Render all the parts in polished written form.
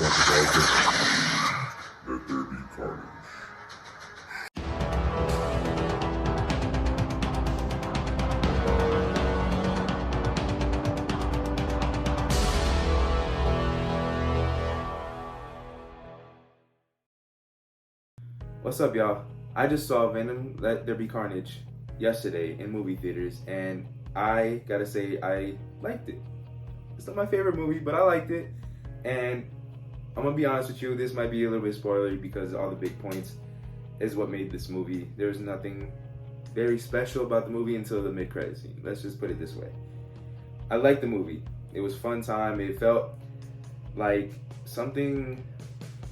talk about Venom. Let there be carnage. What's up, y'all? I just saw Venom Let There Be Carnage yesterday in movie theaters, and I gotta say, I liked it. It's not my favorite movie, but I liked it. And I'm gonna be honest with you, this might be a little bit spoilery because all the big points is what made this movie. There's nothing very special about the movie until the mid-credit scene. Let's just put it this way. I liked the movie. It was fun time. It felt like something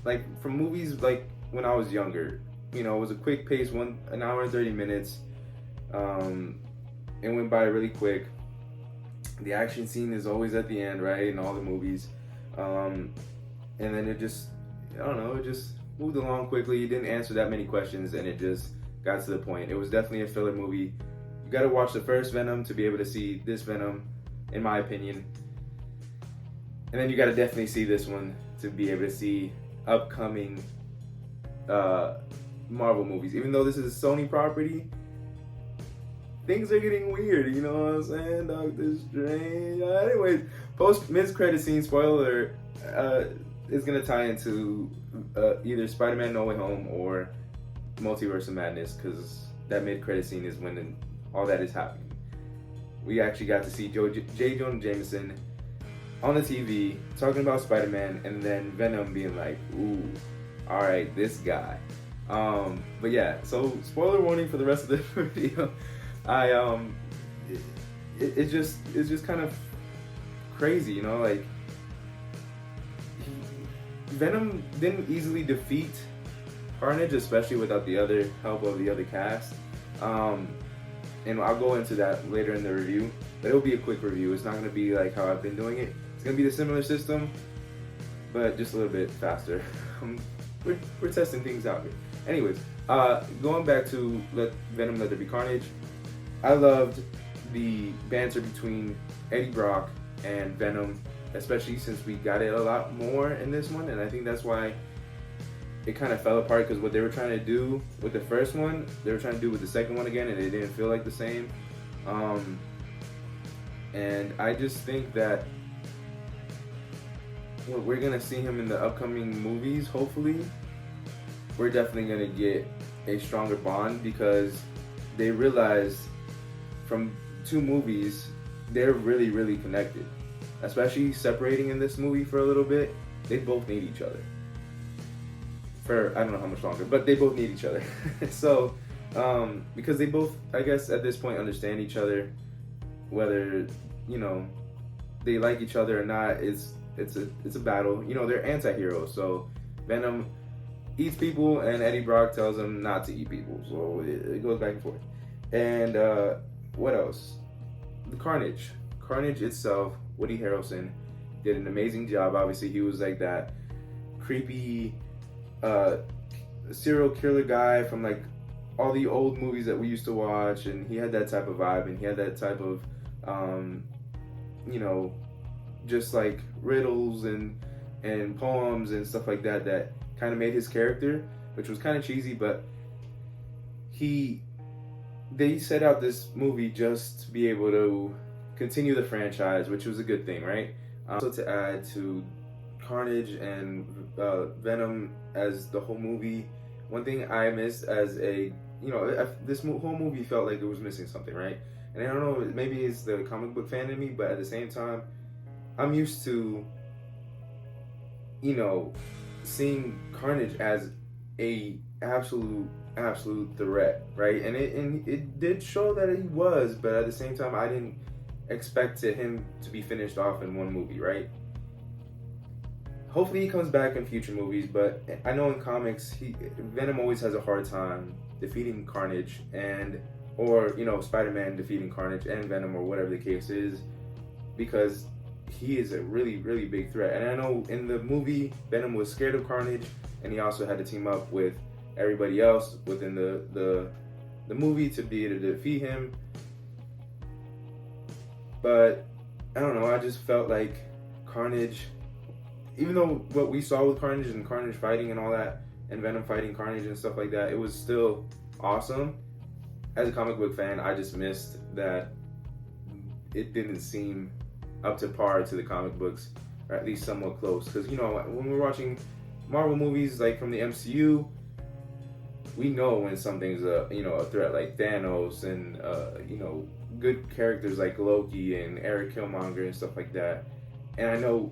like from movies like when I was younger. You know, it was a quick pace, an hour and 30 minutes. It went by really quick. The action scene is always at the end, right, in all the movies. And then it just, I don't know, it just moved along quickly. It didn't answer that many questions, and it just got to the point. It was definitely a filler movie. You gotta watch the first Venom to be able to see this Venom, in my opinion. And then you gotta definitely see this one to be able to see upcoming Marvel movies. Even though this is a Sony property, things are getting weird, you know what I'm saying? Doctor Strange. Anyways, mid-credit scene, spoiler alert, is gonna tie into either Spider-Man No Way Home or Multiverse of Madness, because that mid-credit scene is when all that is happening. We actually got to see J. Jonah Jameson on the TV talking about Spider-Man, and then Venom being like, ooh, all right, this guy. But yeah, so spoiler warning for the rest of the video. It's just kind of crazy, you know, like Venom didn't easily defeat Carnage, especially without the other help of the other cast. And I'll go into that later in the review, but it'll be a quick review. It's not going to be like how I've been doing it. It's going to be the similar system, but just a little bit faster. We're testing things out here. Anyways, going back to Venom Let There Be Carnage, I loved the banter between Eddie Brock and Venom, especially since we got it a lot more in this one, and I think that's why it kind of fell apart, because what they were trying to do with the first one, they were trying to do with the second one again, and it didn't feel like the same. And I just think that we're gonna see him in the upcoming movies. Hopefully, we're definitely gonna get a stronger bond, because they realize from two movies they're really, really connected. Especially separating in this movie for a little bit, they both need each other. For I don't know how much longer, but they both need each other. So, because they both, I guess, at this point understand each other, whether you know they like each other or not. It's a battle. You know, they're anti-heroes. So Venom eats people, and Eddie Brock tells him not to eat people. So it goes back and forth. And what else? The Carnage itself. Woody Harrelson did an amazing job. Obviously, he was like that creepy serial killer guy from like all the old movies that we used to watch, and he had that type of vibe, and he had that type of you know, just like riddles and poems and stuff like that that kind of made his character, which was kind of cheesy, but they set out this movie just to be able to continue the franchise, which was a good thing, right? So to add to Carnage and Venom as the whole movie, one thing I missed as a, you know, this whole movie felt like it was missing something, right? And I don't know, maybe it's the comic book fan in me, but at the same time, I'm used to, you know, seeing Carnage as a absolute threat, right? And it did show that he was, but at the same time, I didn't expect him to be finished off in one movie, right? Hopefully he comes back in future movies, but I know in comics, Venom always has a hard time defeating Carnage, or you know, Spider-Man defeating Carnage and Venom, or whatever the case is, because he is a really, really big threat. And I know in the movie, Venom was scared of Carnage, and he also had to team up with everybody else within the movie to be able to defeat him. But I don't know, I just felt like Carnage even though what we saw with Carnage and Carnage fighting and all that, and Venom fighting Carnage and stuff like that, it was still awesome. As a comic book fan, I just missed that it didn't seem up to par to the comic books, or at least somewhat close. Because, you know, when we're watching Marvel movies like from the MCU, we know when something's a threat, like Thanos and good characters like Loki and Eric Killmonger and stuff like that. And I know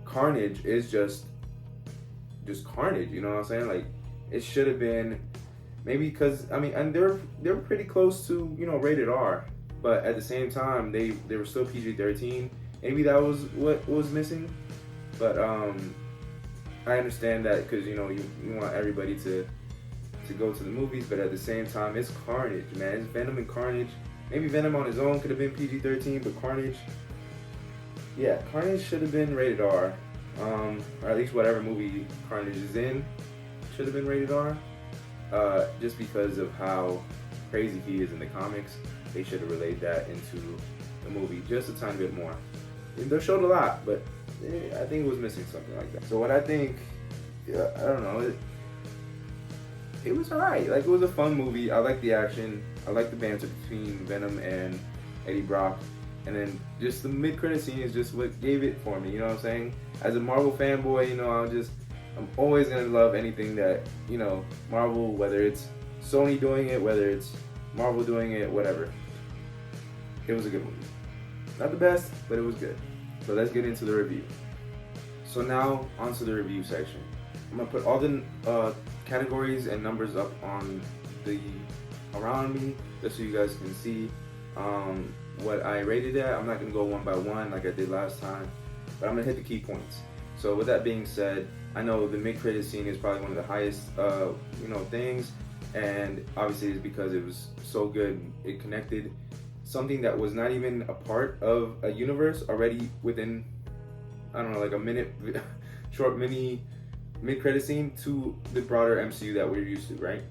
Carnage is just Carnage, you know what I'm saying? Like, it should have been, maybe, because and they're pretty close to, rated R, but at the same time they were still PG-13. Maybe that was what was missing, but I understand that, because you want everybody to go to the movies, but at the same time, it's Carnage, man. It's Venom and Carnage. Maybe Venom on his own could have been PG-13, but Carnage should have been rated R, or at least whatever movie Carnage is in should have been rated R, just because of how crazy he is in the comics. They should have relayed that into the movie just a tiny bit more. They showed a lot, but I think it was missing something like that. So what I think, I don't know, it was alright. Like, it was a fun movie. I like the action. I like the banter between Venom and Eddie Brock. And then just the mid-credit scene is just what gave it for me, you know what I'm saying? As a Marvel fanboy, I'm always gonna love anything that, Marvel, whether it's Sony doing it, whether it's Marvel doing it, whatever. It was a good movie. Not the best, but it was good. So let's get into the review. So now, onto the review section. I'm gonna put all the categories and numbers up on around me, just so you guys can see what I rated at. I'm not gonna go one by one like I did last time, but I'm gonna hit the key points. So with that being said, I know the mid-credit scene is probably one of the highest things, and obviously it's because it was so good. It connected something that was not even a part of a universe already within, I don't know, like a minute short mid-credit scene to the broader MCU that we're used to, right?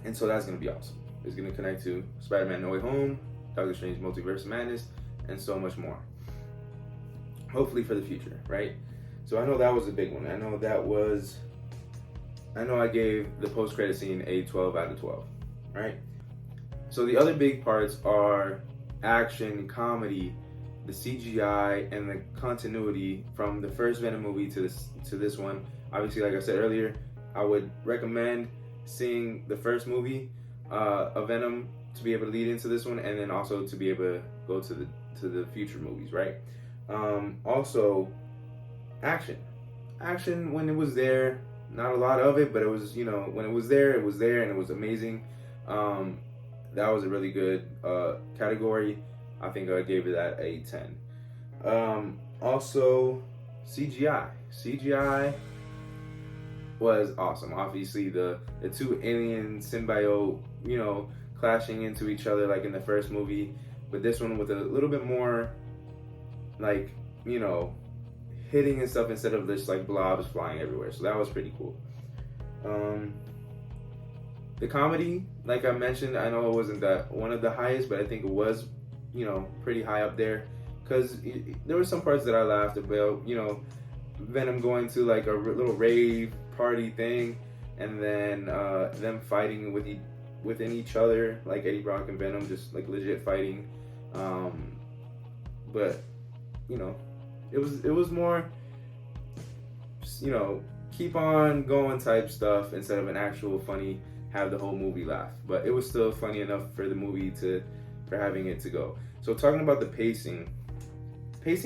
And so that's gonna be awesome. It's gonna connect to Spider-Man No Way Home, Doctor Strange Multiverse of Madness, and so much more. Hopefully for the future, right? So I know that was a big one. I know I gave the post-credit scene a 12 out of 12, right? So the other big parts are action, comedy, the CGI, and the continuity from the first Venom movie to this one. Obviously, like I said earlier, I would recommend seeing the first movie of Venom to be able to lead into this one, and then also to be able to go to the future movies, right? Also, action when it was there, not a lot of it, but it was, when it was there, and it was amazing. That was a really good category. I think I gave it that a 10. Also, CGI was awesome. Obviously, the two alien symbiote, clashing into each other like in the first movie, but this one with a little bit more, like, hitting and stuff instead of just like blobs flying everywhere. So that was pretty cool. The comedy, like I mentioned, I know it wasn't that one of the highest, but I think it was, pretty high up there, because there were some parts that I laughed about. Venom going to like a little rave party thing, and then them fighting within each other, like Eddie Brock and Venom, just like legit fighting. But it was more, keep on going type stuff instead of an actual funny, have the whole movie laugh. But it was still funny enough for the movie for having it to go. So talking about the pacing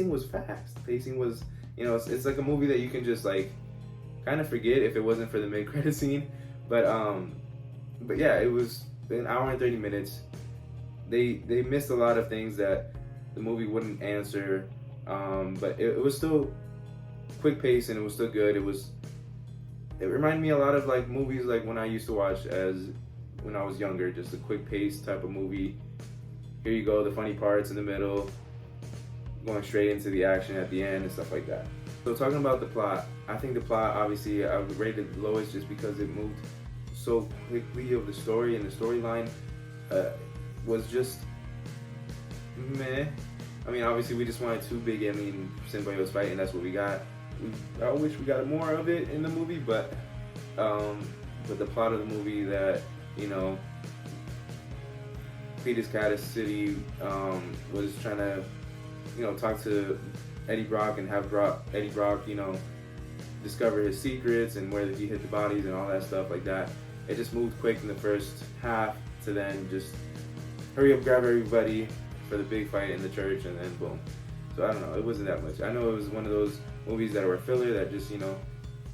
was fast. Pacing was, it's like a movie that you can just like kind of forget if it wasn't for the mid-credit scene. But yeah, it was an hour and 30 minutes. They missed a lot of things that the movie wouldn't answer, but it was still quick pace, and it was still good. It reminded me a lot of like movies like when I used to watch when I was younger, just a quick pace type of movie. Here you go, the funny parts in the middle, going straight into the action at the end and stuff like that. So talking about the plot, I think the plot, obviously, I would rate it lowest just because it moved so quickly of the story, and the storyline was just meh. I mean, obviously, we just wanted two big alien symbiotes fight, and that's what we got. I wish we got more of it in the movie, but the plot of the movie that, you know, Cletus Cassidy was trying to, you know, talk to Eddie Brock and have Eddie Brock, you know, discover his secrets and where he hid the bodies and all that stuff like that. It just moved quick in the first half to then just hurry up, grab everybody for the big fight in the church, and then boom. So I don't know, it wasn't that much. I know it was one of those movies that were filler that just, you know,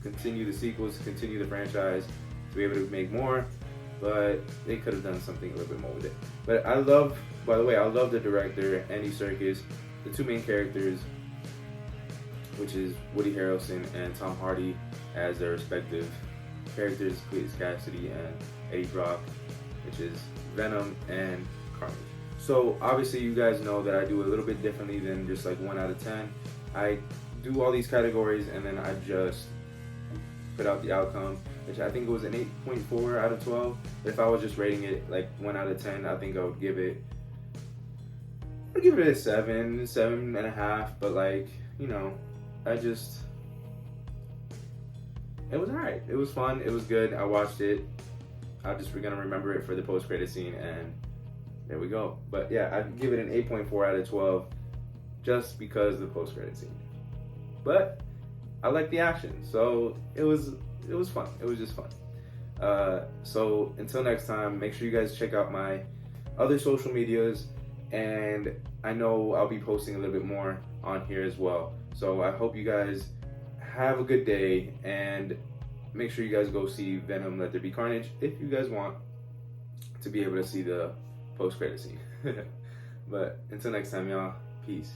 continue the sequels, continue the franchise to be able to make more, but they could have done something a little bit more with it. But I love, by the way, I love the director, Andy Serkis, the two main characters, which is Woody Harrelson and Tom Hardy as their respective characters, Cletus Cassidy and Eddie Brock, which is Venom and Carnage. So obviously you guys know that I do a little bit differently than just like 1 out of 10. I do all these categories and then I just put out the outcome, which I think it was an 8.4 out of 12. If I was just rating it like 1 out of 10, I think I would give it a 7, 7.5, but like, you know, it was alright. It was fun, it was good, I watched it. We're gonna remember it for the post-credit scene, and there we go. But yeah, I'd give it an 8.4 out of 12 just because of the post-credit scene. But I like the action, so it was fun. It was just fun. So until next time, make sure you guys check out my other social medias, and I know I'll be posting a little bit more on here as well. So I hope you guys have a good day, and make sure you guys go see Venom Let There Be Carnage if you guys want to be able to see the post-credit scene. But until next time, y'all, peace.